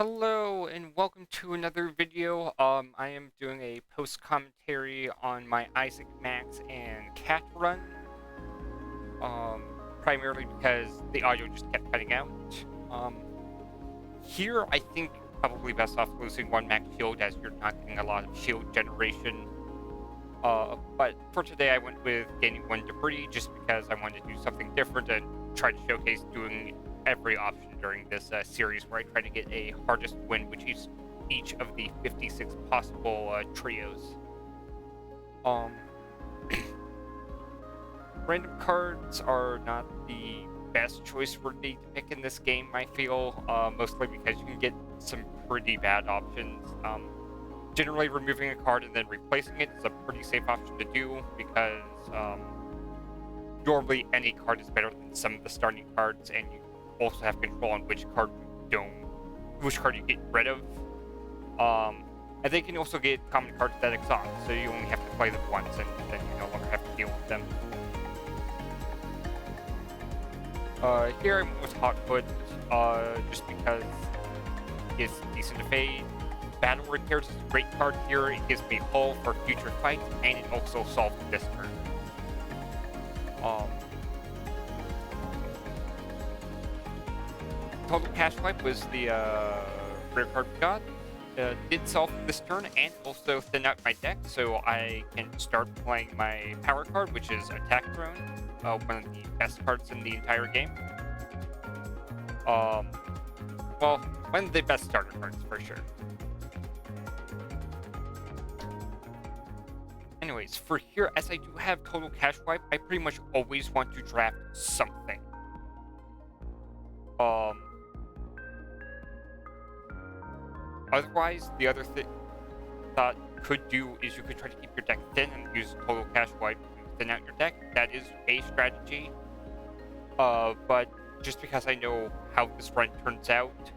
Hello and welcome to another video. I am doing a post commentary on my Isaac Max and Cat run. Um, Primarily because the audio just kept cutting out. Um, Here I think probably best off losing one max shield as you're not getting a lot of shield generation. But for today I went with gaining one debris just because I wanted to do something different and try to showcase doing every option during this series where I try to get a hardest win, which is each of the 56 possible trios. Um, Random cards are not the best choice for me to pick in this game, I feel, mostly because you can get some pretty bad options. Generally, removing a card and then replacing it is a pretty safe option to do because normally any card is better than some of the starting cards, and you also have control on which card you get rid of. And they can also get common cards that exhaust, so you only have to play them once, and then you no longer have to deal with them. Here I went with Hotfoot, just because it's decent to fade. Battle Repairs is a great card here. It gives me hull for future fights, and it also solves this turn. Total Cash Wipe was the rare card we got. Did solve this turn and also thin out my deck, so I can start playing my power card, which is Attack Drone, one of the best cards in the entire game. Well, one of the best starter cards for sure. Anyways, for here, as I do have Total Cash Wipe, I pretty much always want to draft something. Otherwise, the other thought could do is you could try to keep your deck thin and use Total Cash Wipe to thin out your deck. That is a strategy. But just because I know how this run turns out,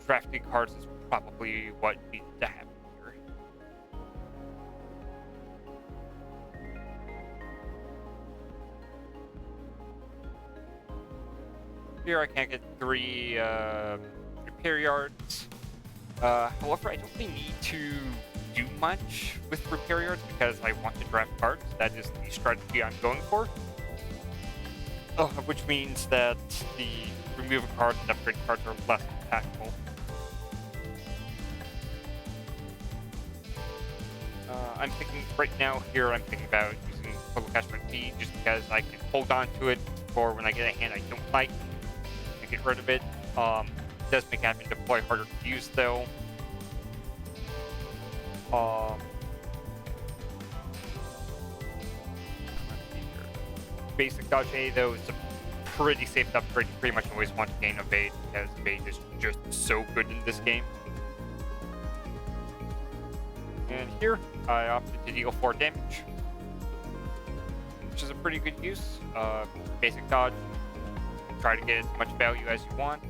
drafting cards is probably what needs to happen here. Here I can't get 3 repair yards. However, I don't really need to do much with repair yards because I want to draft cards. That is the strategy I'm going for. Which means that the remove cards and upgrade cards are less impactful. I'm thinking right now here, I'm thinking about using Total Cash Wipe B just because I can hold on to it for when I get a hand I don't like and get rid of it. It does make having deploy harder to use though. Basic dodge A though is a pretty safe upgrade. You pretty much always want to gain evade because evade is just so good in this game. And here I opted to deal 4 damage, which is a pretty good use. Basic dodge, try to get as much value as you want.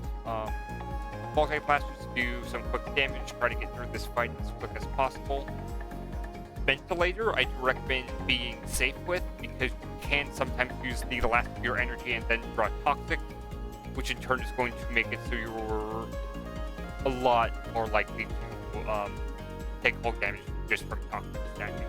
Multi-blasters do some quick damage, try to get through this fight as quick as possible. Ventilator, I do recommend being safe with because you can sometimes use the last of your energy and then draw Toxic, which in turn is going to make it so you're a lot more likely to take hull damage just from Toxic stacking.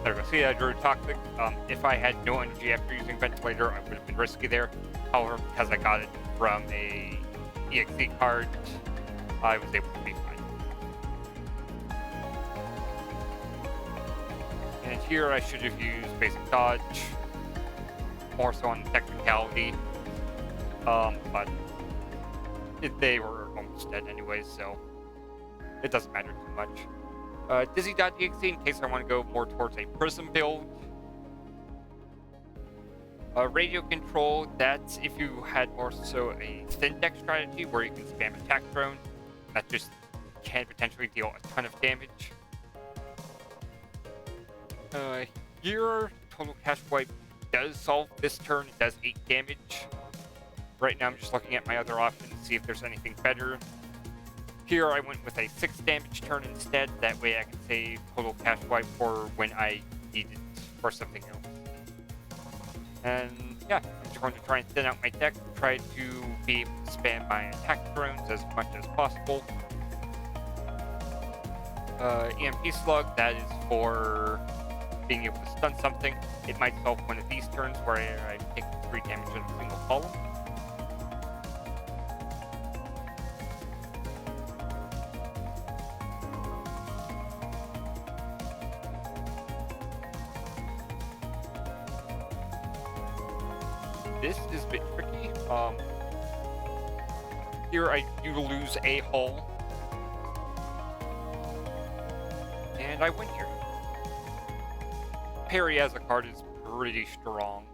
There we go. See, I drew Toxic. If I had no energy after using Ventilator, I would have been risky there. However, because I got it from a EXE card, I was able to be fine. And here I should have used Basic Dodge, more so on the technicality. But they were almost dead anyways, so it doesn't matter too much. Dizzy.exe in case I want to go more towards a Prism build. Radio Control, that's if you had more so a thin deck strategy where you can spam Attack Drone. That just can potentially deal a ton of damage. Here, Total Cash Wipe does solve this turn. It does 8 damage. Right now I'm just looking at my other options to see if there's anything better. Here I went with a 6 damage turn instead. That way I can save Total Cash Wipe for when I need it for something else. And yeah, I'm just going to try and thin out my deck, try to be able to spam my attack drones as much as possible. EMP Slug, that is for being able to stun something. It might solve one of these turns where I take 3 damage in a single column. This is a bit tricky. Here I do lose a hull. And I win here. Parry as a card is pretty strong.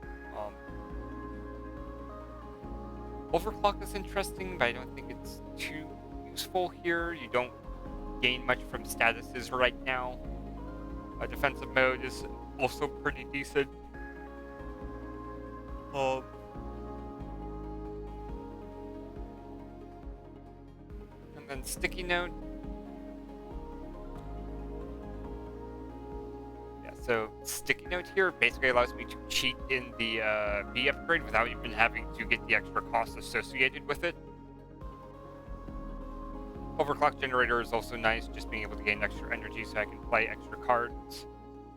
Overclock is interesting, but I don't think it's too useful here. You don't gain much from statuses right now. Defensive mode is also pretty decent. And then Sticky Note. Yeah, so Sticky Note here basically allows me to cheat in the B upgrade without even having to get the extra costs associated with it. Overclock Generator is also nice, just being able to gain extra energy so I can play extra cards.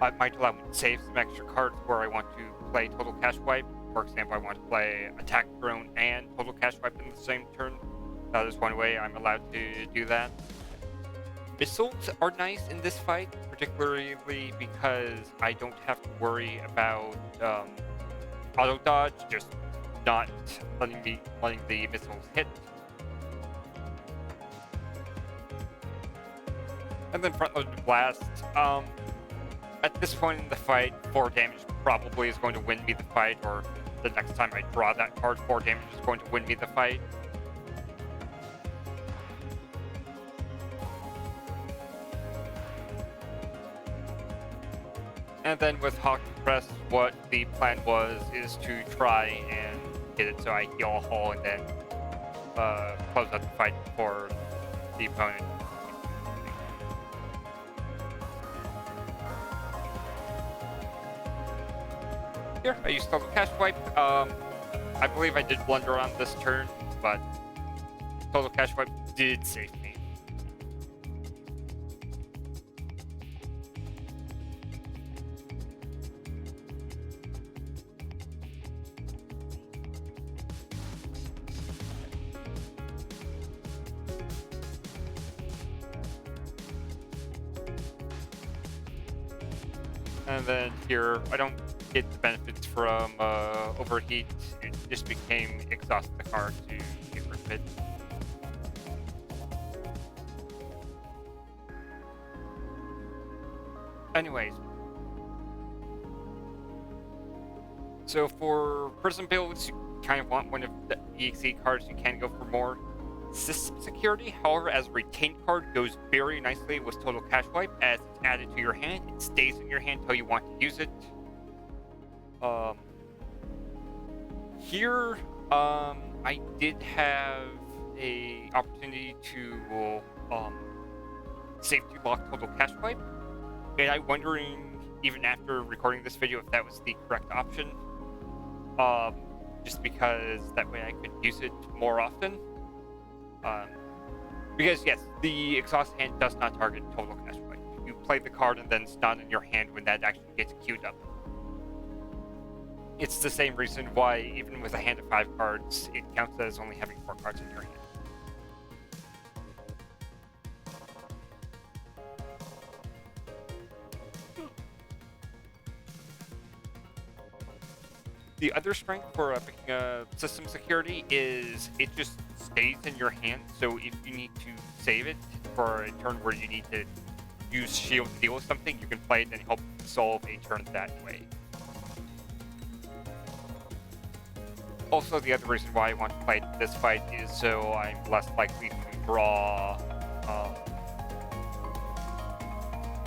It might allow me to save some extra cards where I want to play Total Cash Wipe. For example, I want to play Attack Drone and Total Cash Wipe in the same turn. That is one way I'm allowed to do that. Missiles are nice in this fight, particularly because I don't have to worry about auto dodge, just not letting the missiles hit. And then front-loaded blast. At this point in the fight, 4 damage probably is going to win me the fight, or the next time I draw that card, 4 damage is going to win me the fight. And then with Hawk Press, what the plan was is to try and get it so I heal a hull and then close out the fight for the opponent. Here, I used Total Cash Wipe. I believe I did blunder on this turn, but Total Cash Wipe did save me. And then here, I don't get the benefits from Overheat. It just became exhaust the card to get rid of it. Anyways. So for Prism builds, you kind of want one of the EXE cards. You can go for more. System Security, however, as a retained card, goes very nicely with Total Cash Wipe. As it's added to your hand, it stays in your hand until you want to use it. Here, I did have a opportunity to safety lock Total Cash Wipe, and I'm wondering, even after recording this video, if that was the correct option. Just because that way I could use it more often. Because yes, the exhaust hand does not target Total Cash Wipe. You play the card and then it's not in your hand when that actually gets queued up. It's the same reason why, even with a hand of 5 cards, it counts as only having 4 cards in your hand. The other strength for picking System Security is it just stays in your hand, so if you need to save it for a turn where you need to use shield to deal with something, you can play it and help solve a turn that way. Also, the other reason why I want to play this fight is so I'm less likely to draw,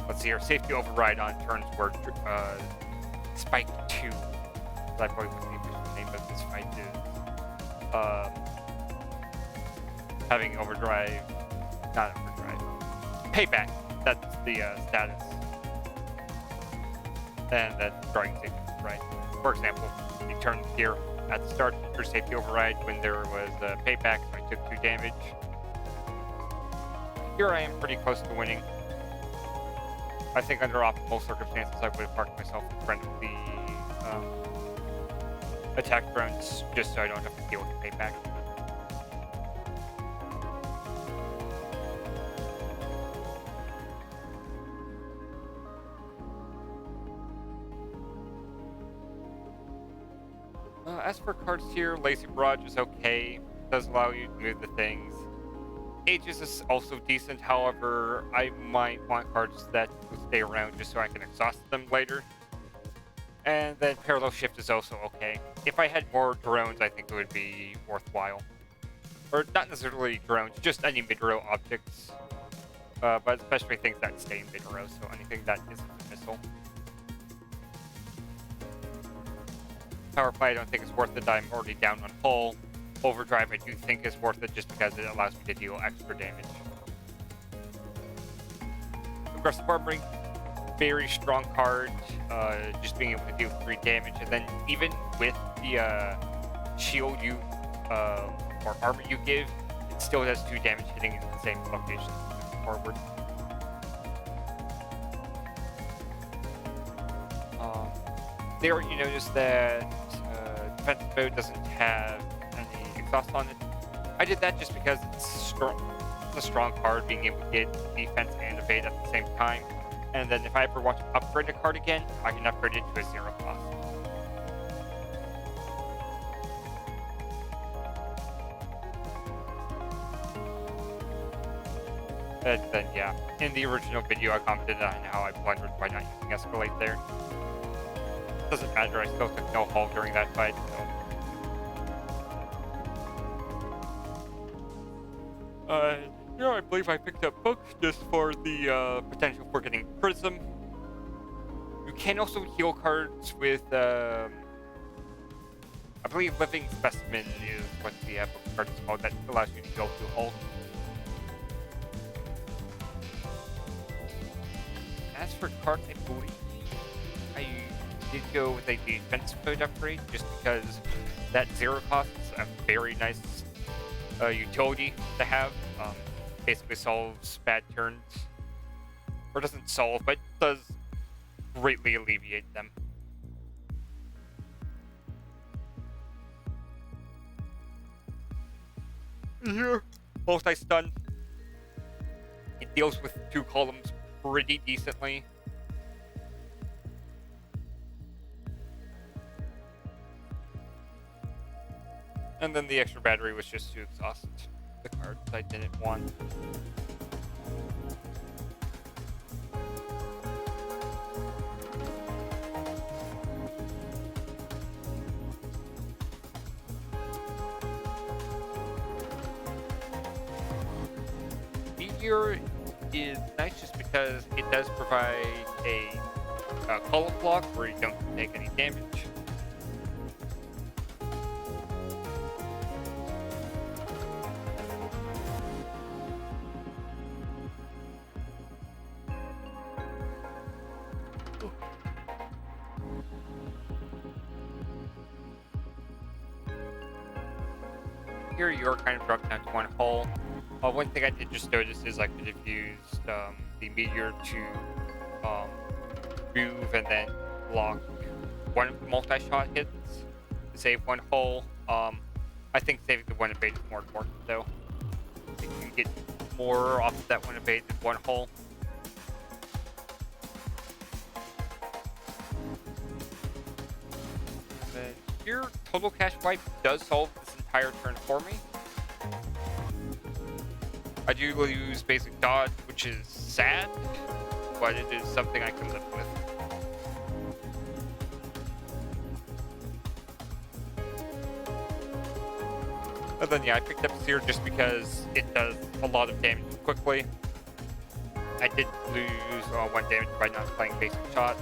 let's see here, Safety Override on turns where Spike 2, I believe what the official name of this fight is, having Overdrive, not Overdrive, Payback, that's the status. and then drawing safety override. For example, you turn here at the start for safety override when there was a payback, so I took 2 damage. Here I am pretty close to winning. I think under optimal circumstances I would have parked myself in front of the attack drones just so I don't have to deal with the payback. As for cards here, Lazy Barrage is okay. It does allow you to move the things. Aegis is also decent, however, I might want cards that will stay around just so I can exhaust them later. And then Parallel Shift is also okay. If I had more drones, I think it would be worthwhile. Or not necessarily drones, just any mid-row objects. But especially things that stay in mid-row, so anything that isn't a missile. Power Play I don't think is worth it, I'm already down on hull. Overdrive I do think is worth it just because it allows me to deal extra damage. Aggressive Armoring, very strong card, just being able to deal 3 damage, and then even with the shield you, or armor you give, it still does 2 damage hitting in the same location forward. There you notice that defensive mode doesn't have any exhaust on it. I did that just because it's strong. It's a strong card, being able to get defense and evade at the same time. And then if I ever want to upgrade a card again, I can upgrade it to a 0 cost. And then yeah, in the original video I commented on how I blundered by not using Escalate there. Doesn't matter, I still took no hull during that fight, so. Here I believe I picked up books just for the potential for getting Prism. You can also heal cards with, I believe Living Specimen is what the book card is called, that allows you to heal 2 hulls. As for card, I believe I did go with a defensive mode upgrade just because that 0 cost is a very nice utility to have. Basically solves bad turns, or doesn't solve, but does greatly alleviate them. Here, multi-stun. It deals with 2 columns pretty decently. And then the extra battery was just to exhaust the cards I didn't want. Meteor is nice just because it does provide a column block where you don't take any damage. Here you're kind of dropped down to 1 hull. One thing I did just notice is I could have used the Meteor to move and then block one of the multi-shot hits to save 1 hull. I think saving the 1 evade is more important though. I think you can get more off of that 1 evade than 1 hull. Your total cash wipe does solve this entire turn for me. I do lose basic dodge, which is sad, but it is something I can live with. And then yeah, I picked up Seer just because it does a lot of damage quickly. I did lose 1 damage by not playing basic shot.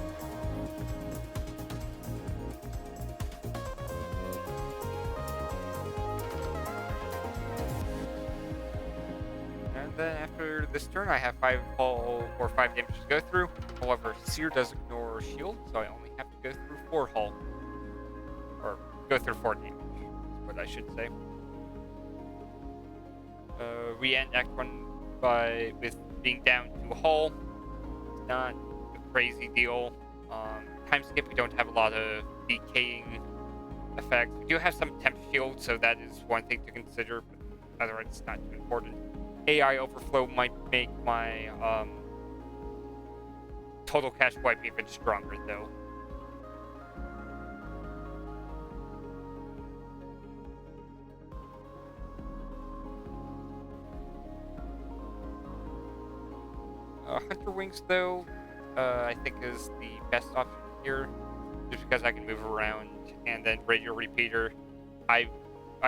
And then after this turn, I have 5 hull or 5 damage to go through. I'll However, Seer does ignore shield, so I only have to go through 4 hull. Or go through 4 damage, is what I should say. We end Act 1 with being down to hull. It's not a crazy deal. Time skip, we don't have a lot of decaying effects. We do have some temp shield, so that is one thing to consider, but otherwise it's not too important. AI overflow might make my total cash wipe even stronger, though. Hunter Wings, though, I think is the best option here, just because I can move around, and then Radio Repeater, I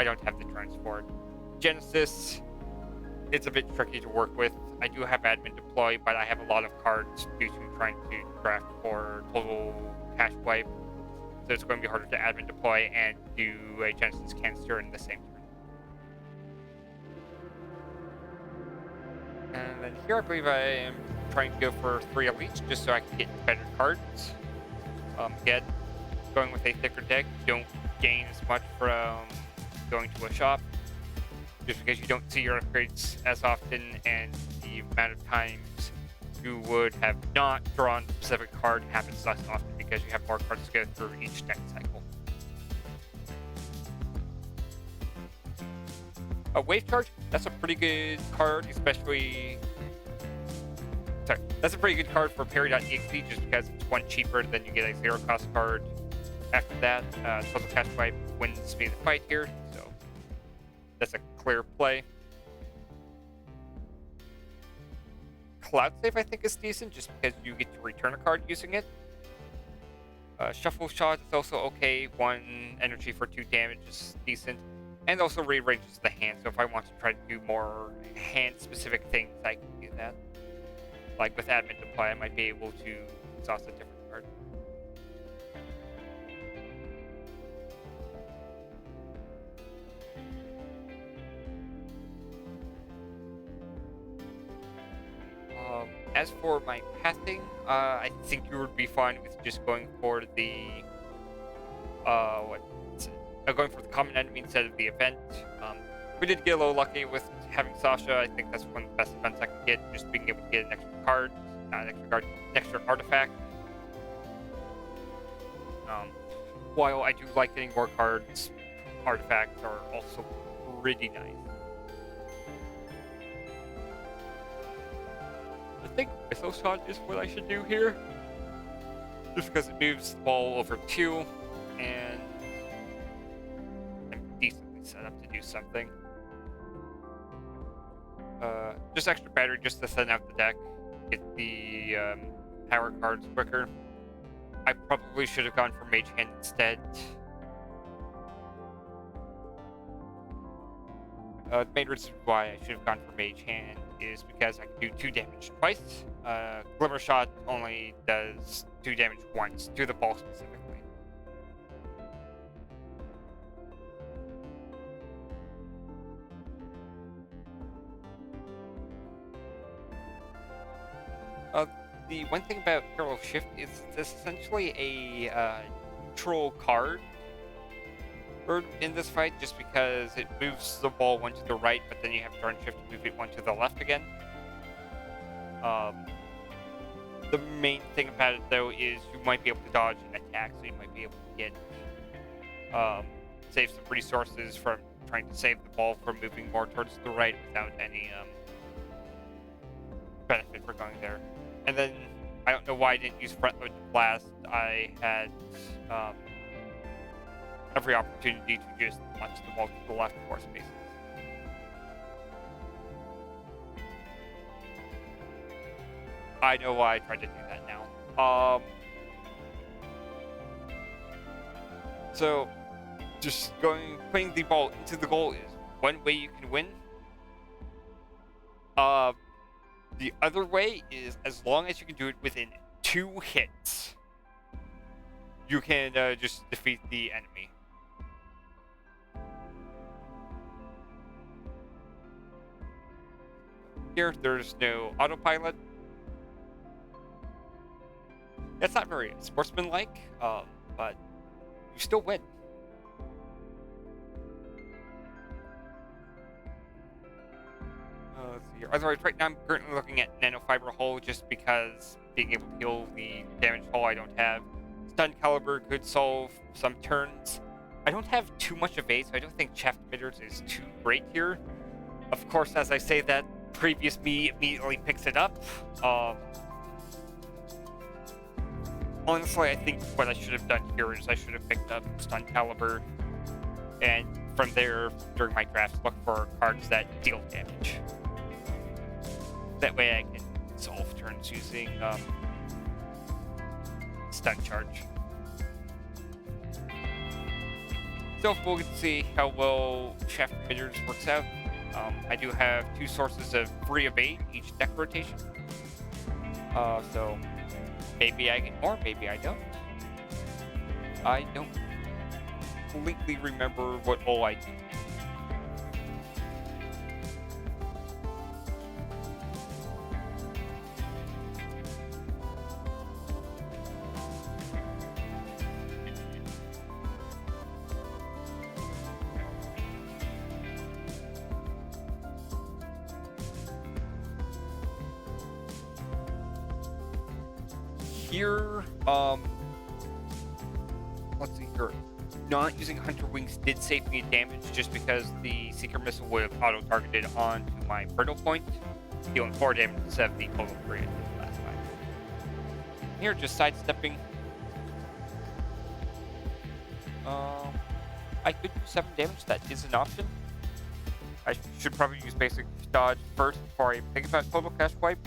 don't have the turns for it. Genesis, it's a bit tricky to work with. I do have Admin Deploy, but I have a lot of cards due to trying to draft for total cash wipe, so it's going to be harder to Admin Deploy and do a Genesis canister in the same turn. And then here I believe I am trying to go for 3 elites just so I can get better cards. Again, going with a thicker deck, you don't gain as much from going to a shop, just because you don't see your upgrades as often, and the amount of times you would have not drawn a specific card happens less often because you have more cards to go through each next cycle. A Wave Charge, that's a pretty good card, especially... Sorry, that's a pretty good card for Parry.exe just because it's 1 cheaper, then you get a 0 cost card. After that, Total Cash Wipe wins me the fight here, so that's a clear play. Cloud Save, I think, is decent just because you get to return a card using it. Shuffle Shot is also okay. 1 energy for 2 damage is decent. And also rearranges the hand, so if I want to try to do more hand-specific things, I can do that. Like with Admin Deploy, I might be able to exhaust a different card. As for my pathing, I think you would be fine with just going for the going for the common enemy instead of the event. We did get a little lucky with having Sasha. I think that's one of the best events I could get, just being able to get an extra card, not an extra card, an extra artifact. While I do like getting more cards, artifacts are also pretty nice. I think Missile Shot is what I should do here, just because it moves the ball over 2, and I'm decently set up to do something. Just extra battery just to send out the deck, get the power cards quicker. I probably should have gone for Mage Hand instead. The main reason why I should have gone for Mage Hand is because I can do 2 damage twice. Glimmer Shot only does 2 damage once, to the ball specifically. The one thing about Parallel Shift is it's essentially a neutral card in this fight, just because it moves the ball 1 to the right, but then you have turn shift to move it 1 to the left again. The main thing about it, though, is you might be able to dodge an attack, so you might be able to get save some resources from trying to save the ball from moving more towards the right without any benefit for going there. And then, I don't know why I didn't use Front Load to Blast. I had every opportunity to just launch the ball to the left 4 spaces. I know why I tried to do that now. So, just putting the ball into the goal is one way you can win. The other way is, as long as you can do it within 2 hits, you can just defeat the enemy. Here, there's no autopilot. That's not very sportsmanlike, but you still win. Let's see here. Otherwise, right now I'm currently looking at nanofiber hull just because being able to heal the damage hull I don't have. Stun caliber could solve some turns. I don't have too much evade, so I don't think shaft emitters is too great here. Of course, as I say that, previous me immediately picks it up. Honestly, I think what I should have done here is I should have picked up stun caliber, and from there, during my drafts, look for cards that deal damage. That way I can solve turns using stun charge. So we'll get to see how well shaft emitters works out. I do have 2 sources of free evade each deck rotation. So maybe I get more, maybe I don't. I don't completely remember what all I do. Here, let's see here. Not using Hunter Wings did save me damage just because the Seeker Missile would have auto-targeted onto my Brittle Point, dealing 4 damage instead of the total 3 I did last time. Here, just sidestepping. I could do 7 damage, that is an option. I should probably use basic dodge first before I think about total cash wipe.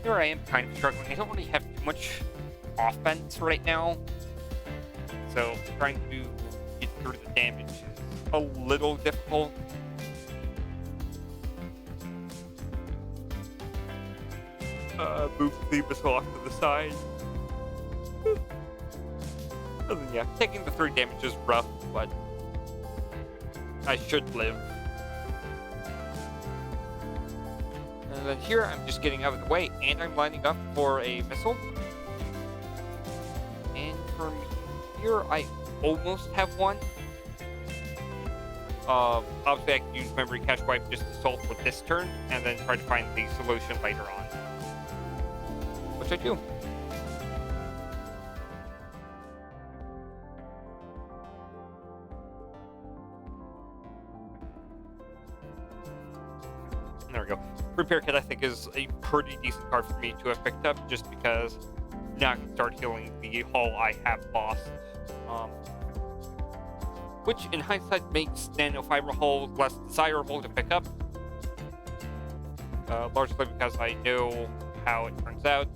Here I am kind of struggling. I don't really have too much offense right now, so trying to get through the damage is a little difficult. Move the missile off to the side. And then, yeah, taking the 3 damage is rough, but I should live. And then here, I'm just getting out of the way, and I'm lining up for a missile. And from here, I almost have one. Obviously, I can use Memory Cache Wipe just to solve for this turn, and then try to find the solution later on. Which I do. There we go. Repair Kit, I think, is a pretty decent card for me to have picked up, just because now I can start healing the hull I have lost. Which, in hindsight, makes Nanofiber Hull less desirable to pick up. Largely because I know how it turns out.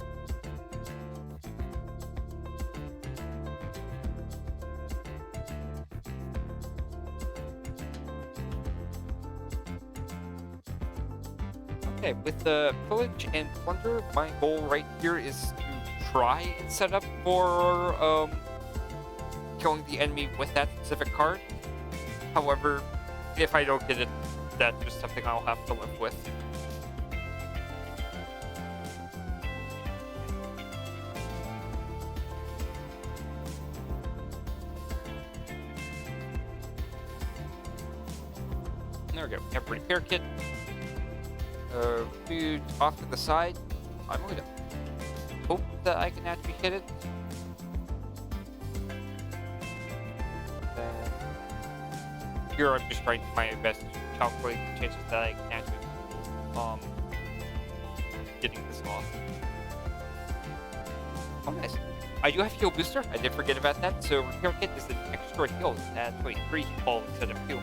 Okay, with the Pillage and Plunder, my goal right here is to try and set up for killing the enemy with that specific card. However, if I don't get it, that's just something I'll have to live with. There we go. Have a repair kit. Food off to the side. I'm going to hope that I can actually hit it. Here I'm just trying my best to calculate the chances that I can actually getting this off. Oh, nice. I do have heal booster. I did forget about that. So repair kit is an extra heal. That's 3 heal instead of 2.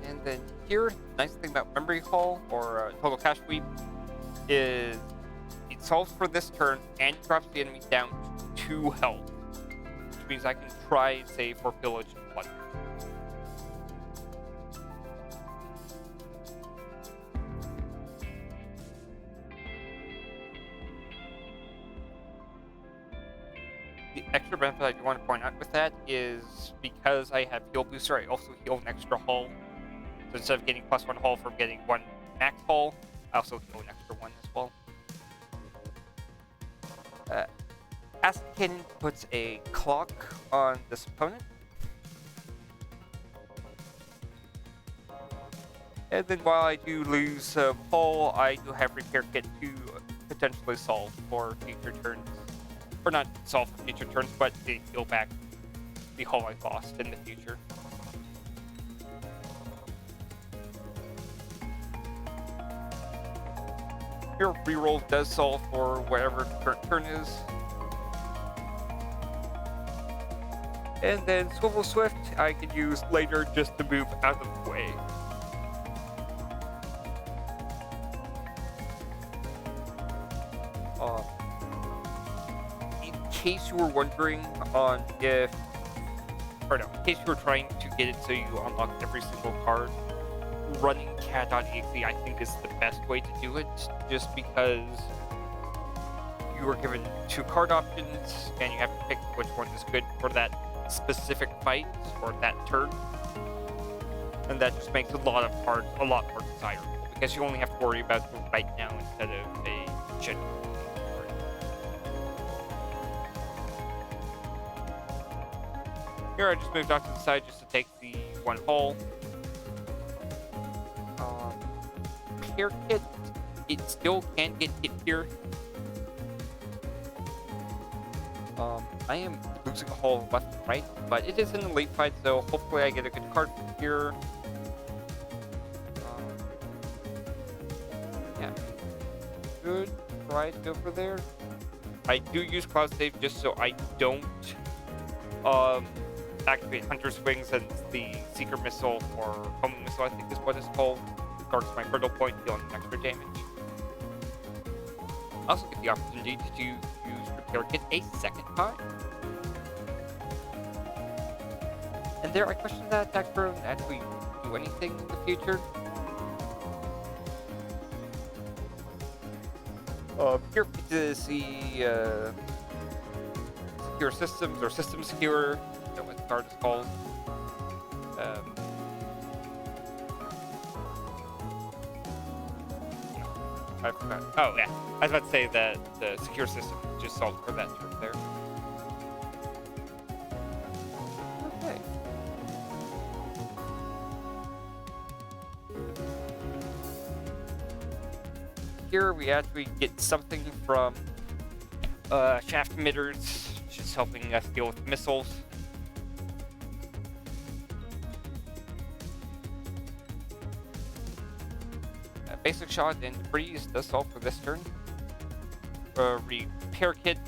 And then here, nice thing about Memory Hull or Total Cash Sweep is it solves for this turn and drops the enemy down to 2 health, which means I can try, say, for Pillage and Plunder. The extra benefit I do want to point out with that is because I have Heal Booster, I also heal an extra hull. So instead of getting +1 hull from getting 1 max hull, I also heal an extra 1 as well. Acid Cannon puts a clock on this opponent. And then while I do lose hull, I do have Repair Kit to potentially solve for future turns. Or not solve for future turns, but to heal back the hull I lost in the future. Here, reroll does solve for whatever the current turn is. And then Swivel Swift I can use later just to move out of the way. In case you were wondering on if, or no, in case you were trying to get it so you unlock every single card, running cat.exe I think is the best way to do it, just because you are given 2 card options and you have to pick which one is good for that specific fight or that turn, and that just makes a lot more desirable because you only have to worry about the right now instead of a general. Here I just moved off to the side just to take the 1 hull. Repair Kit, it still can get hit here. I am losing a hull left and right, but it is in the late fight, so hopefully I get a good card from here. Yeah, good. Try to go for there. I do use Cloud Save just so I don't activate Hunter's Wings and the Seeker Missile, or Homing Missile I think is what it's called. Guards my hurdle point, dealing extra damage. I also get the opportunity to use Repair Kit a second time. And there, I question that attack drone actually do anything in the future. Here we get to see Secure Systems, or System Secure, I don't know what the card is called. I forgot. Oh, yeah. I was about to say that the Secure System just solved for that turn there. Okay. Here we actually get something from Shaft Emitters, just helping us deal with missiles. Basic Shot and Freeze does solve for this turn. Repair Kit,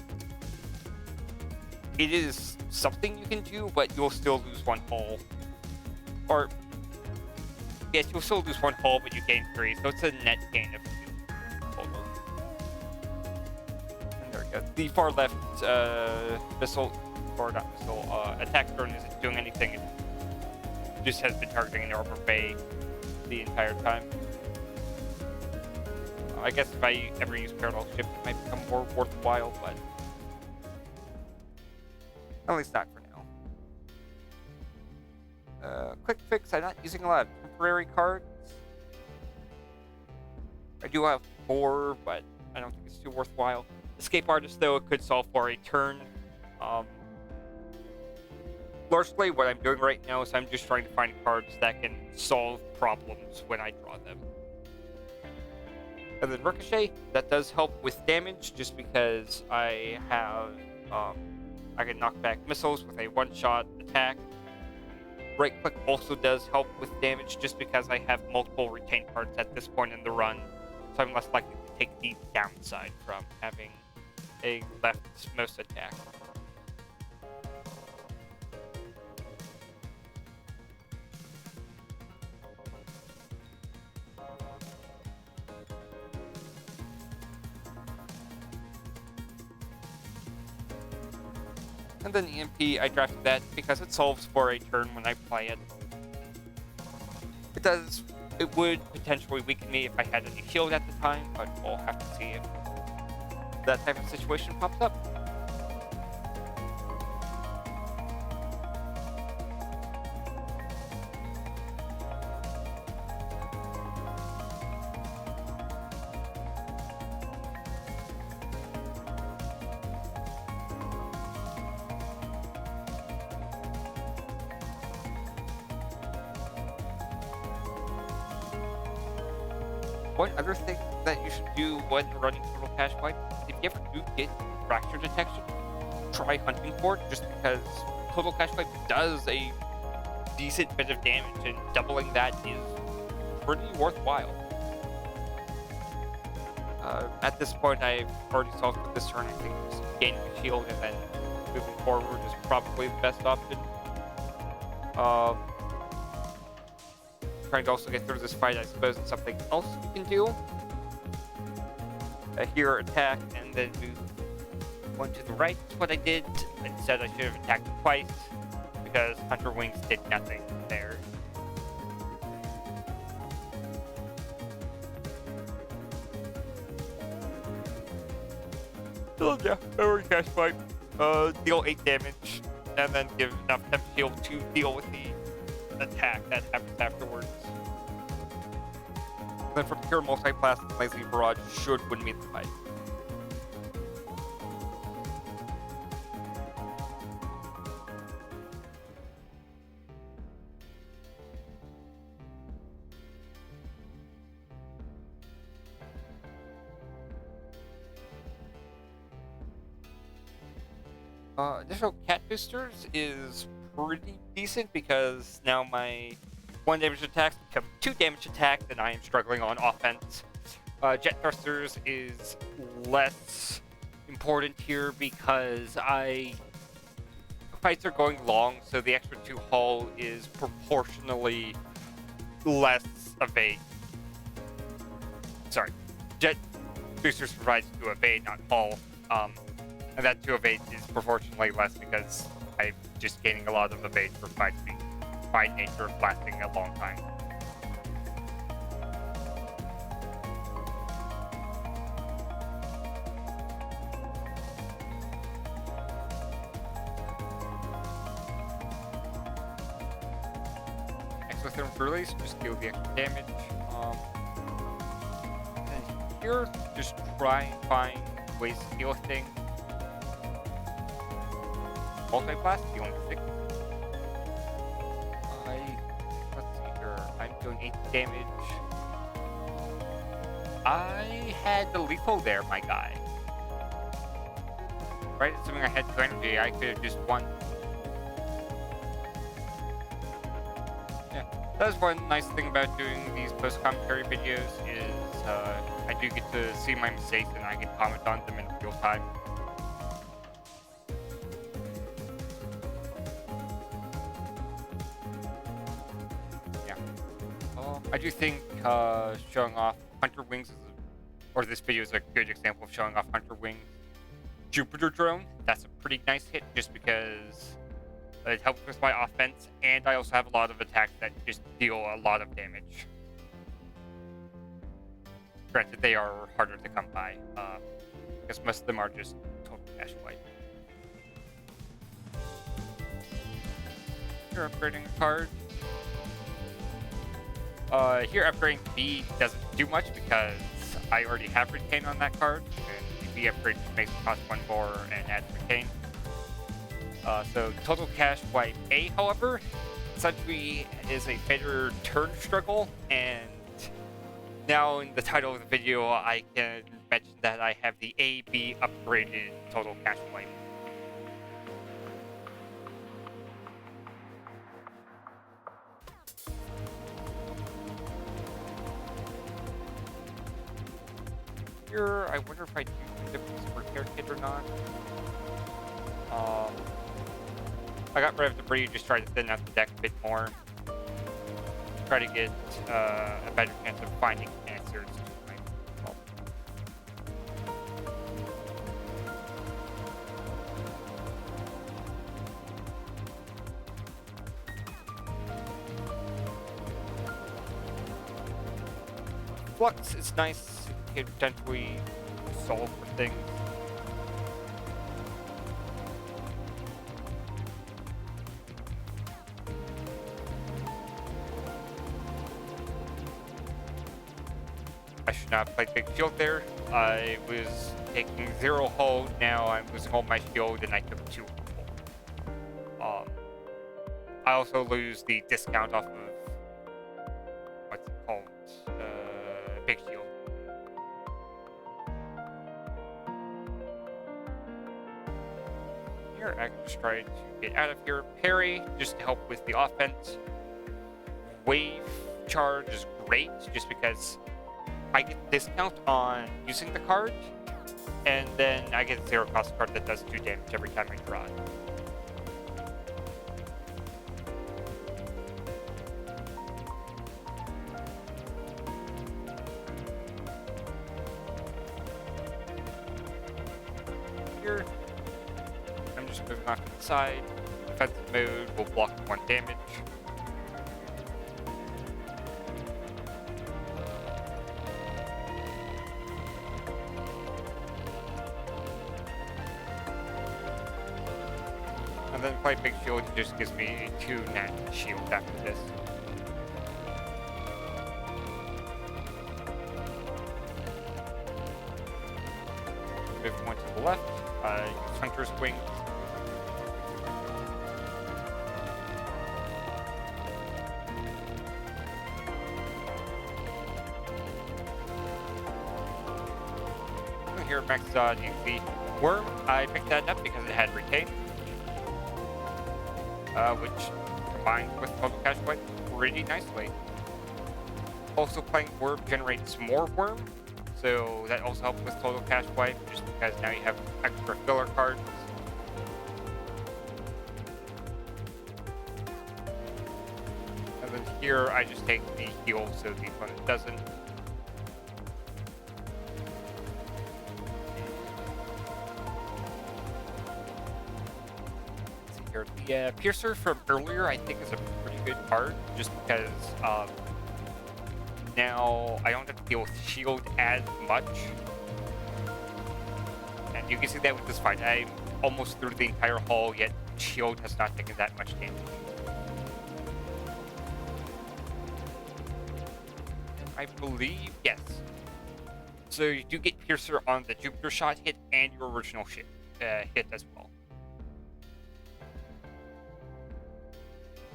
it is something you can do, but you'll still lose 1 hull. Or, yes, you'll still lose 1 hull, but you gain 3, so it's a net gain of 2 total. And there we go. The far left missile, or not missile, attack drone isn't doing anything. It just has been targeting an Arbor Bay the entire time. I guess if I ever use Parallel Shift, it might become more worthwhile, but at least not for now. Quick Fix, I'm not using a lot of temporary cards. I do have 4, but I don't think it's too worthwhile. Escape Artist, though, it could solve for a turn. Largely, what I'm doing right now is I'm just trying to find cards that can solve problems when I draw them. And then Ricochet, that does help with damage, just because I have, I can knock back missiles with a 1-shot attack. Right Click also does help with damage, just because I have multiple retain cards at this point in the run, so I'm less likely to take the downside from having a leftmost attack. And then EMP, I drafted that because it solves for a turn when I play it. It would potentially weaken me if I had any shield at the time, but we'll have to see if that type of situation pops up. One other thing that you should do when running Total Cash Wipe, if you ever do get fracture detection, try hunting for it, just because Total Cash Wipe does a decent bit of damage, and doubling that is pretty worthwhile. At this point, I've already solved with this turn. I think just gaining a shield and then moving forward is probably the best option. Trying to also get through this fight, I suppose, is something else you can do. Here, attack, and then move one to the right is what I did. Instead, I should have attacked twice, because Hunter Wings did nothing there. So yeah, over Cash Wipe, deal 8 damage, and then give enough temp shield to deal with the attack that happens afterwards. Then from here, Multi-Blast and Lazy Barrage should win me the fight. Additional cat boosters is pretty decent because now my 1 damage attacks become 2 damage attacks and I am struggling on offense. Jet thrusters is less important here because fights are going long, so the extra 2 hull is proportionally less evade. Sorry, jet boosters provides to evade, not hull. And that 2 evade is proportionally less because I'm just gaining a lot of evade for fights being by nature of lasting a long time. Exothermic release, just deal the extra damage. And here, just try and find ways to deal with things. Multi-Blast, dealing 6. Let's see here. I'm doing 8 damage. I had the lethal there, my guy. Right, assuming I had 2 energy, I could have just won. Yeah, that's one nice thing about doing these post-commentary videos is I do get to see my mistakes and I can comment on them in real time. I do think showing off Hunter Wings or this video is a good example of showing off Hunter Wings Jupiter drone. That's a pretty nice hit just because it helps with my offense, and I also have a lot of attacks that just deal a lot of damage. Granted, they are harder to come by, because most of them are just total cash wipe. You're upgrading a card. Here upgrading B doesn't do much because I already have Retain on that card, and the B upgrade just makes it cost 1 more and adds Retain. So total cash wipe A, however, essentially is a better turn struggle, and now in the title of the video I can mention that I have the A-B upgraded total cash wipe. Here, I wonder if I do the repair kit or not. I got rid of debris, just try to thin out the deck a bit more. Try to get a better chance of finding answers to my problem. Flux is nice. It can potentially solve for things. I should not play Big Shield there. I was taking 0 hull, now I'm losing all my shield, and I took 2 hull. I also lose the discount off of what's it called? Big Shield. Here, I can just try to get out of here. Parry, just to help with the offense. Wave charge is great, just because I get discount on using the card, and then I get a 0 cost card that does 2 damage every time I draw it. Here, I'm just moving off to the side. Defensive mode will block 1 damage. And then play Big Shield just gives me 2 net shield after this. Move 1 to the left. Use Hunter's Wings. And here, maxed on the Worm. I picked that up because it had Retain. Which combined with Total Cash Wipe pretty nicely. Also, playing Worm generates more Worm, so that also helps with Total Cash Wipe, just because now you have extra filler cards. And then here, I just take the heal so the opponent doesn't. The Piercer from earlier, I think, is a pretty good card, just because now I don't have to deal with shield as much. And you can see that with this fight. I'm almost through the entire hull, yet shield has not taken that much damage. I believe, yes. So you do get Piercer on the Jupiter shot hit and your original hit as well.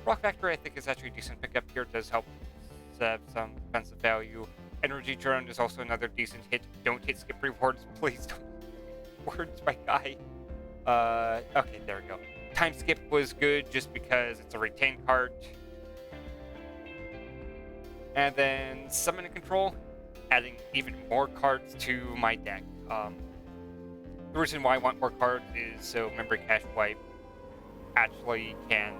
Rock Factory, I think, is actually a decent pickup here. It does help have some defensive value. Energy Drone is also another decent hit. Don't hit skip rewards, please don't. Words, my guy. Okay, there we go. Time Skip was good just because it's a retain card. And then Summon and Control, adding even more cards to my deck. The reason why I want more cards is so Memory Cache Wipe actually can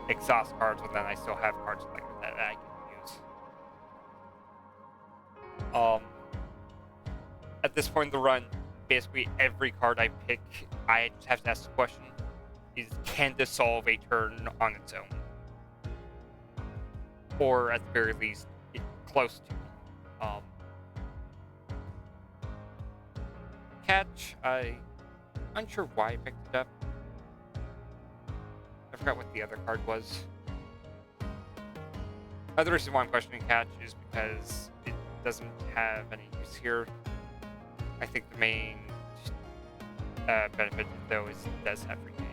exhaust cards, and then I still have cards like that I can use. At this point in the run, basically every card I pick, I just have to ask the question, is can this solve a turn on its own? Or at the very least, it's close to. Catch, I'm unsure why I picked it up. I forgot what the other card was. The reason why I'm questioning Catch is because it doesn't have any use here. I think the main benefit, though, is it does have retain.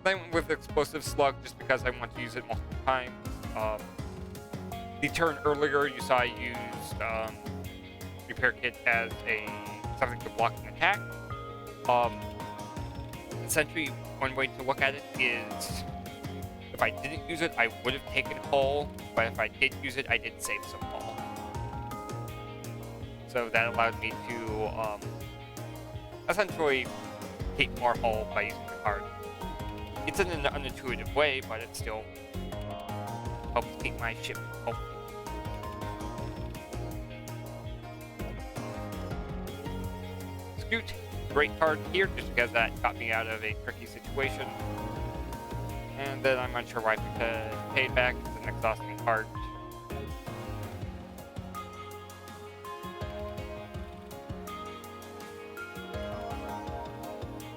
I went with Explosive Slug just because I want to use it multiple times. The turn earlier, you saw I used Repair Kit as something to block an attack. Essentially, one way to look at it is, if I didn't use it, I would have taken hull, but if I did use it, I did save some hull. So that allowed me to essentially take more hull by using the card. It's in an unintuitive way, but it still helps keep my ship healthy. Scoot, great card here, just because that got me out of a tricky situation. And then I'm unsure why, because Payback is an exhausting part.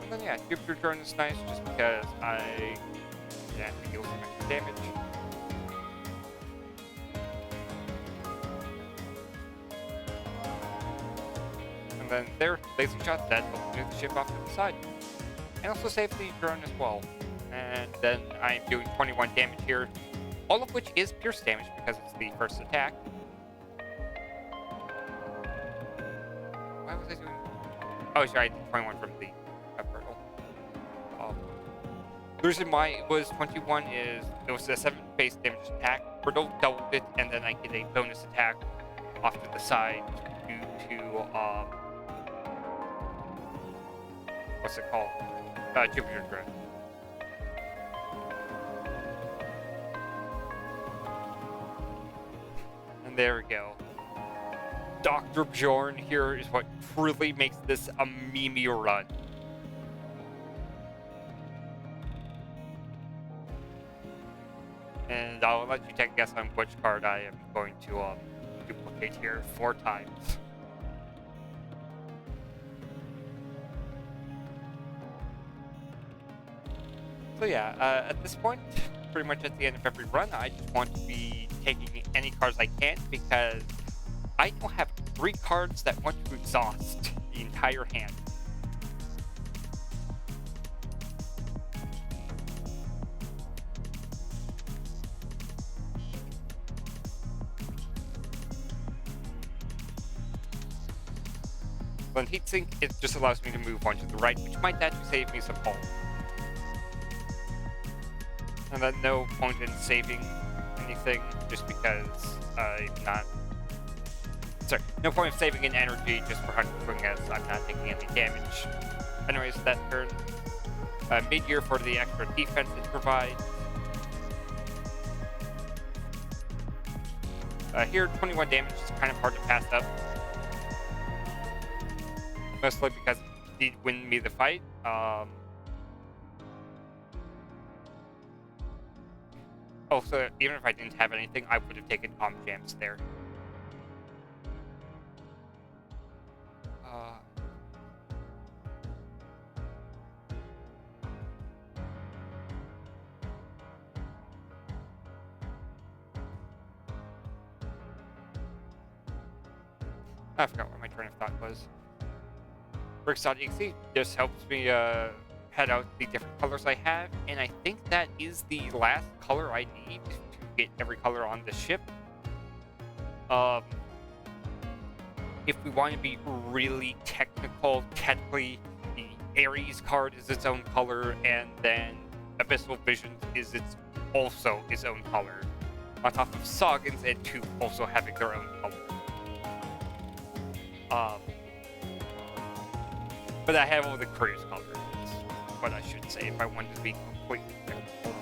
And then yeah, Jupiter Drone is nice just because I have to deal some extra damage. And then there, laser shot that will move the ship off to the side. And also save the drone as well. And then I'm doing 21 damage here, all of which is pierce damage because it's the first attack. Why was I doing... Oh, sorry, I did 21 from the hurdle. The reason why it was 21 is it was a 7 base damage attack. Hurdle doubled it, and then I get a bonus attack off to the side due to, what's it called? Jupiter Drone. And there we go. Dr. Bjorn here is what really makes this a meme run. And I'll let you take a guess on which card I am going to duplicate here 4 times. So yeah, at this point, pretty much at the end of every run, I just want to be taking any cards I can because I don't have 3 cards that want to exhaust the entire hand. When Heatsink, it just allows me to move one to the right, which might actually save me some hull. And then no point in saving anything, just because I'm not... Sorry, no point of saving an energy just for hunting as I'm not taking any damage. Anyways, that turn. Mid-year for the extra defense it provides. Here, 21 damage is kind of hard to pass up. Mostly because it did win me the fight. Also, even if I didn't have anything, I would have taken comp jams there. I forgot what my train of thought was. Bricks.exe just helps me head out the different colors I have, and I think that is the last color I need to get every color on the ship. If we want to be really technically, the Ares card is its own color, and then Abyssal Visions is also its own color. On top of Saugans and Tooth also having their own color. But I have all the crew's colors, is what I should say if I wanted to be completely technical.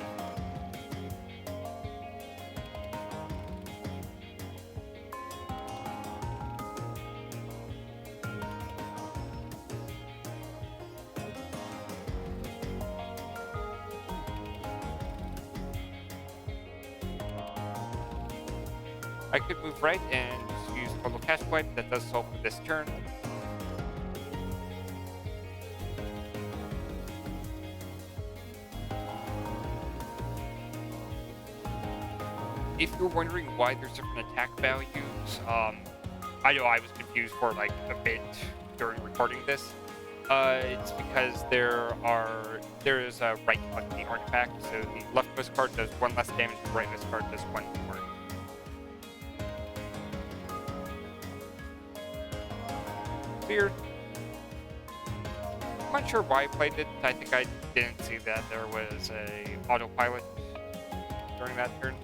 I could move right and just use Total Cash Wipe. That does solve for this turn. If you're wondering why there's different attack values, I know I was confused for like a bit during recording this. It's because there is a right-click the artifact, so the leftmost card does 1 less damage, the rightmost card does 1 more. Weird. I'm not sure why I played it. I think I didn't see that there was a autopilot during that turn.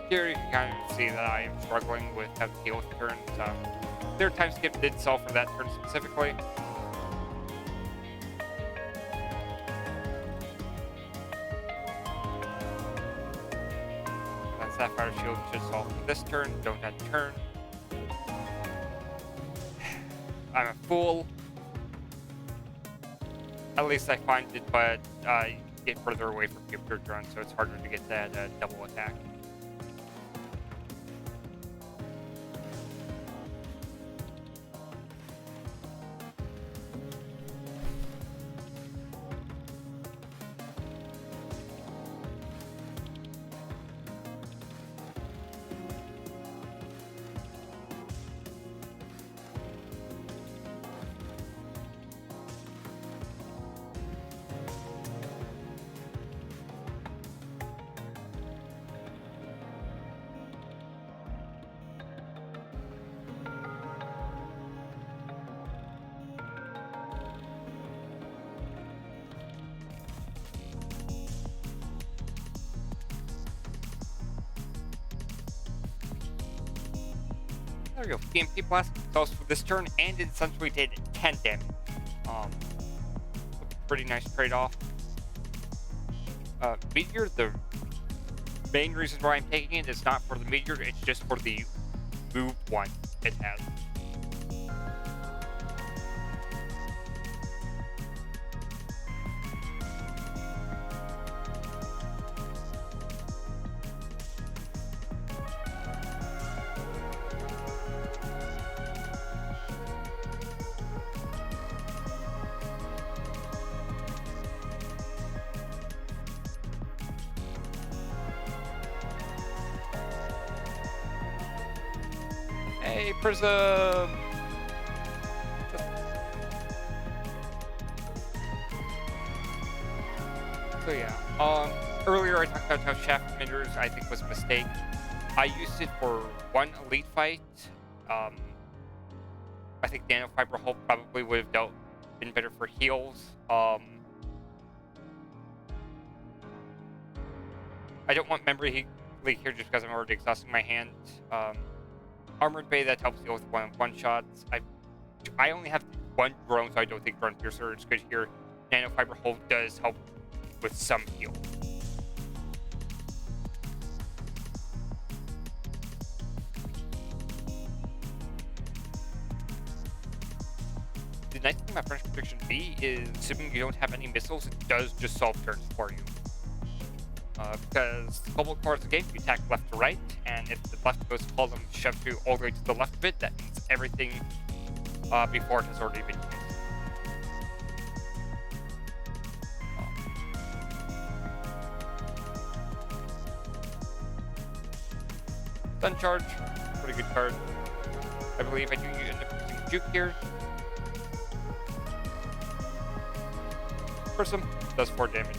Here you can kind of see that I am struggling with how to deal with turns. Their time skip did solve for that turn specifically. That Sapphire Shield should solve for this turn. Don't end turn. I'm a fool. At least I find it, but I get further away from your drone, so it's harder to get that double attack. There we go. PMP Blast solves for this turn, and it essentially did 10 damage. Pretty nice trade-off. Meteor, the main reason why I'm taking it is not for the Meteor, it's just for the move one it has. Hey, Prism! So yeah, earlier I talked about how shaft emitters I think was a mistake. I used it for one elite fight. I think nanofiber hull probably would have been better for heals. I don't want memory leak here just because I'm already exhausting my hand. Armored Bay, that helps deal with one shots. I only have one drone, so I don't think Drone Piercer is good here. Nanofiber hull does help with some heal. The nice thing about French Prediction B is, assuming you don't have any missiles, it does just solve turns for you. Because Cobalt Core is a game, you attack left to right, and if the left goes column shoved you all the way to the left of it, that means everything before it has already been used. Stun Charge, pretty good card. I believe I do end up using Juke here. Prism does 4 damage.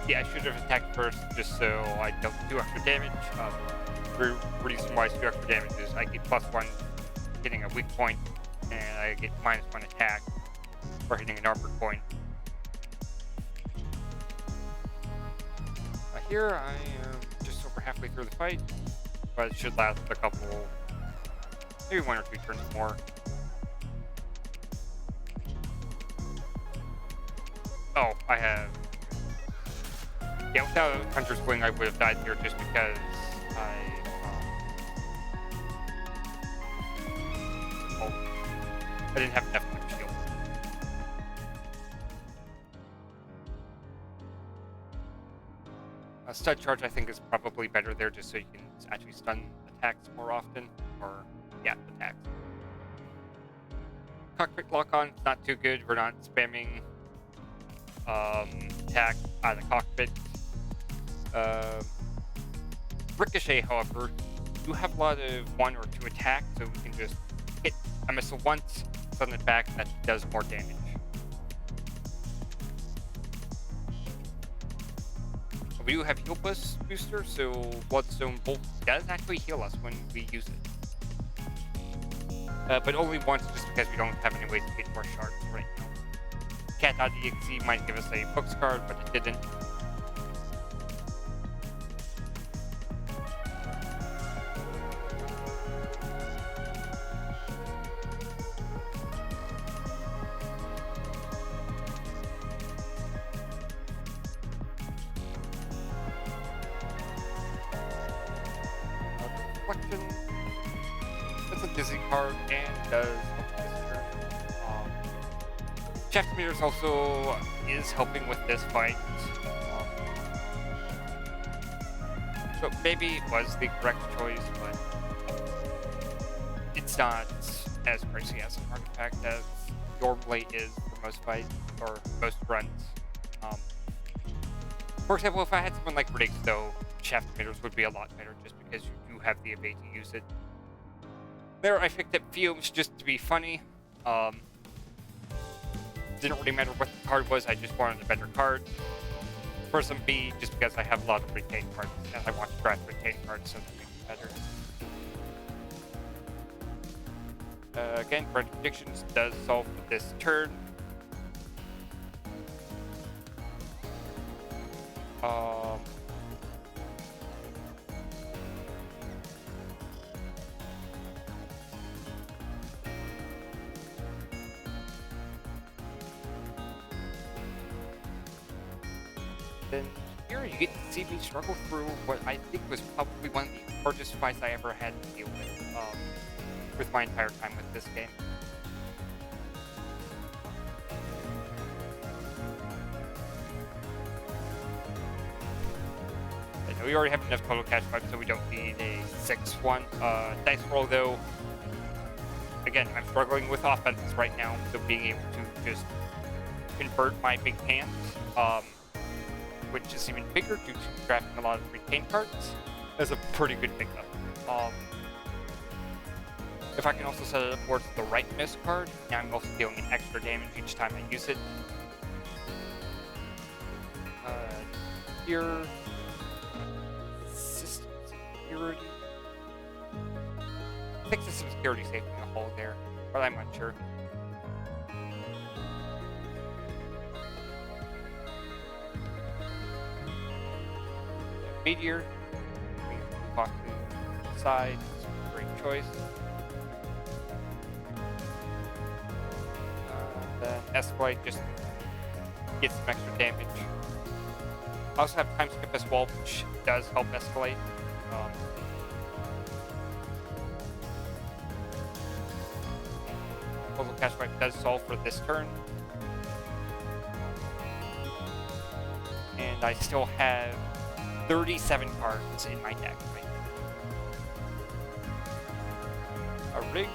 Yeah, I should have attacked first just so I don't do extra damage. The reason why I do extra damage is I get +1 hitting a weak point, and I get -1 attack for hitting an armored point. Here I am just over halfway through the fight, but it should last a couple, maybe 1 or 2 turns more. Oh, I have... Yeah, without Hunter's Wing, I would have died here just because I didn't have enough shield. A stun charge, I think, is probably better there just so you can actually stun attacks more often. Or, yeah, attacks. Cockpit lock-on, not too good. We're not spamming attack out of the cockpit. Ricochet, however, do have a lot of 1 or 2 attacks, so we can just hit a missile once, stun it back, that does more damage. we do have heal booster, so Bloodstone Bolt does actually heal us when we use it. But only once, just because we don't have any way to get more shards right now. Cat.exe might give us a books card, but it didn't. Reflection. That's a Dizzy card and does help this turn. Shaft Meters also is helping with this fight. So maybe it was the correct choice, but it's not as pricey as an artifact as normally is for most fights or most runs. For example, if I had someone like Riggs, though, Shaft Meters would be a lot better just because you do have the ability to use it. There, I picked up Fumes just to be funny. Didn't really matter what the card was, I just wanted a better card. For some B, just because I have a lot of retained cards, and I want to draft retained cards so that makes it better. Again, Brand Predictions does solve for this turn. Then here you get to see me struggle through what I think was probably one of the hardest fights I ever had to deal with my entire time with this game. I know we already have enough total cash fight, so we don't need a 6-1. Dice roll, though, again, I'm struggling with offenses right now, so being able to just convert my big hands, which is even bigger due to drafting a lot of retained cards, is a pretty good pickup. If I can also set it up towards the right miss card, now I'm also dealing an extra damage each time I use it. Here, system security. I think system security saved me a hole there, but I'm unsure. Meteor, we talk to the side, it's a great choice. Then Escalate just gets some extra damage. I also have Time Skip as well, which does help Escalate. Total Cash Fight does solve for this turn. And I still have 37 cards in my deck right now. Rigged.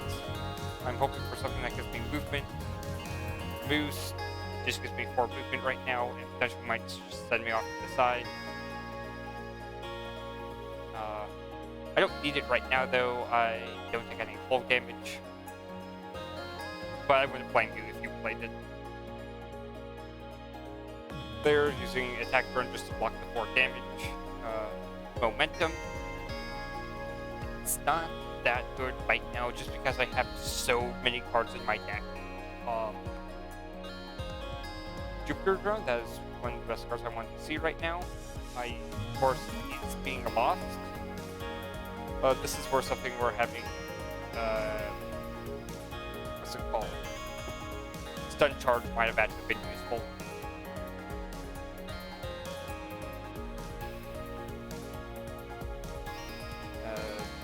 I'm hoping for something that gives me movement. Moose just gives me 4 movement right now, and potentially might just send me off to the side. I don't need it right now, though. I don't take any full damage. But I wouldn't blame you if you played it. They're using attack burn just to block the 4 damage. Momentum. It's not that good right now just because I have so many cards in my deck. Jupiter Drone, that is one of the best cards I want to see right now. Of course, it's being lost. This is where something we're having, what's it called? Stun charge might have actually been useful.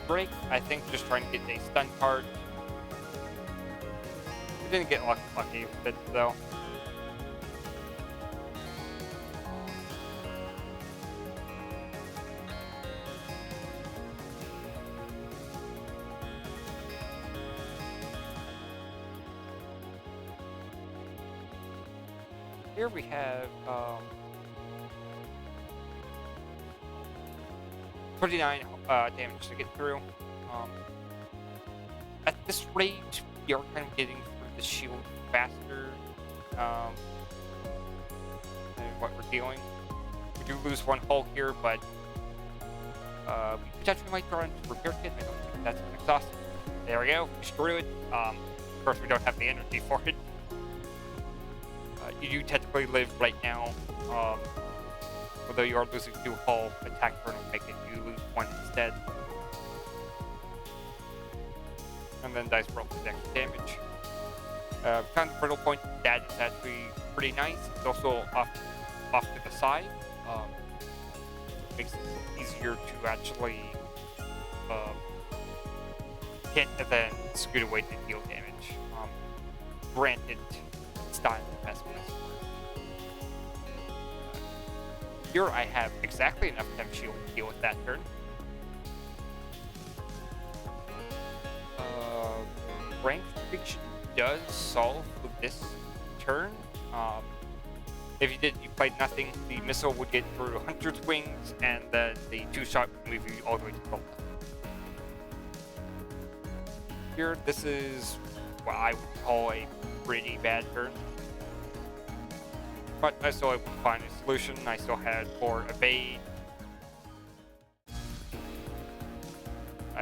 Break, I think just trying to get a stun card. We didn't get lucky with it though. Here we have 29 damage to get through. At this rate, we are kind of getting through the shield faster than what we're dealing. We we do lose one hull here, but we potentially might draw into repair kit. I don't think that's an exhaust. There we go. Screw it. Of course, we don't have the energy for it. You do technically live right now. Although you are losing 2 hull, attack turn will make it you lose 1 instead. And then dice roll for the extra damage. Found the brittle point. That is actually pretty nice. It's also off to the side. Makes it easier to actually hit and then scoot away to deal damage. Granted, it's not the best place. Here I have exactly enough temp shield to deal with that turn. Rank prediction does solve with this turn. If you played nothing, the missile would get through Hunter's Wings, and then the 2-shot would move you all the way to Cobalt. Here, this is what I would call a pretty bad turn. But I still able to find a solution. I still had 4 evade.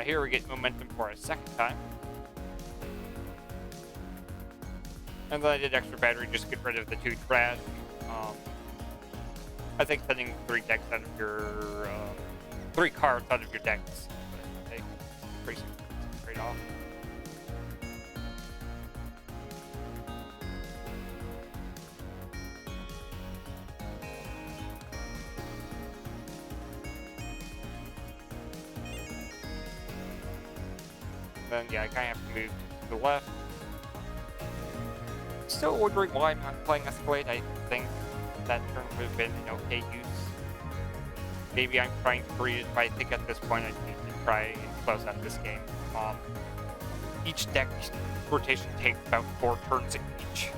Here we get momentum for a second time. And then I did extra battery, just get rid of the 2 trash. I think sending 3 decks out of your 3 cards out of your decks, pretty straight off. Then yeah, I kind of have to move to the left. Still wondering why I'm not playing Escalade. I think that turn would have been an okay use. Maybe I'm trying to read it, but I think at this point I need to try and close out this game. Each deck rotation takes about 4 turns each.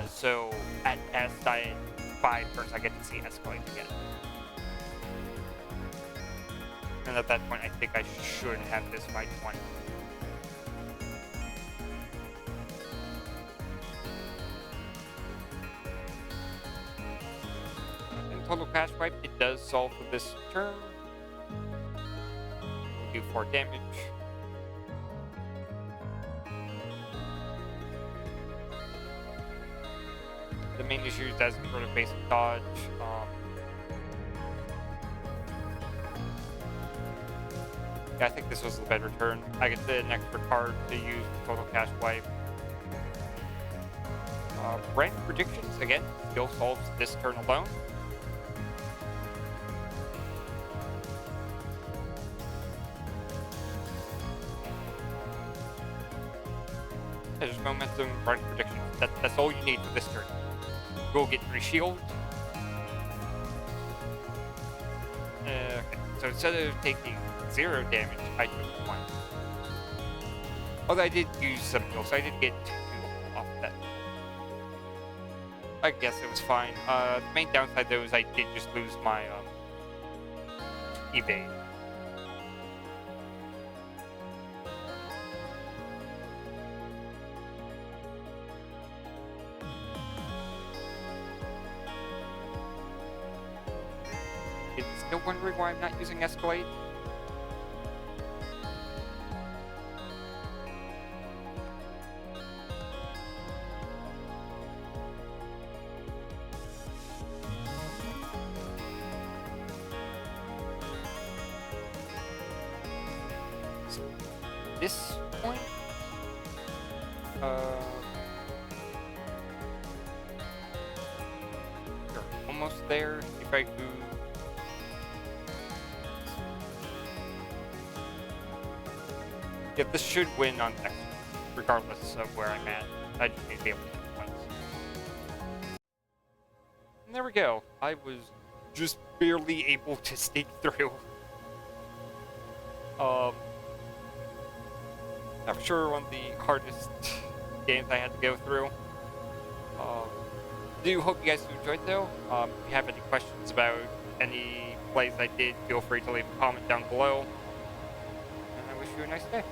So at best, in 5 turns I get to see Escalade again. And at that point, I think I should have this fight won. Total cash wipe, it does solve for this turn. We'll do 4 damage. The main issue is as sort of basic dodge. Yeah, I think this was the better turn. I get an extra card to use total cash wipe. Rank predictions, again, still solves this turn alone. There's momentum, rank predictions. That's all you need for this turn. Go get 3 shield. Okay, so instead of taking 0 damage, I took 1. Although I did use some heal, so I did get 2 off that. I guess it was fine. The main downside though is I did just lose my evade. Still wondering why I'm not using Escalade? So, this point, we're almost there. If I do. Yeah, this should win on next, regardless of where I'm at. I just need to be able to get points. And there we go. I was just barely able to sneak through. I'm sure one of the hardest games I had to go through. Do hope you guys enjoyed though. If you have any questions about any plays I did, feel free to leave a comment down below. And I wish you a nice day.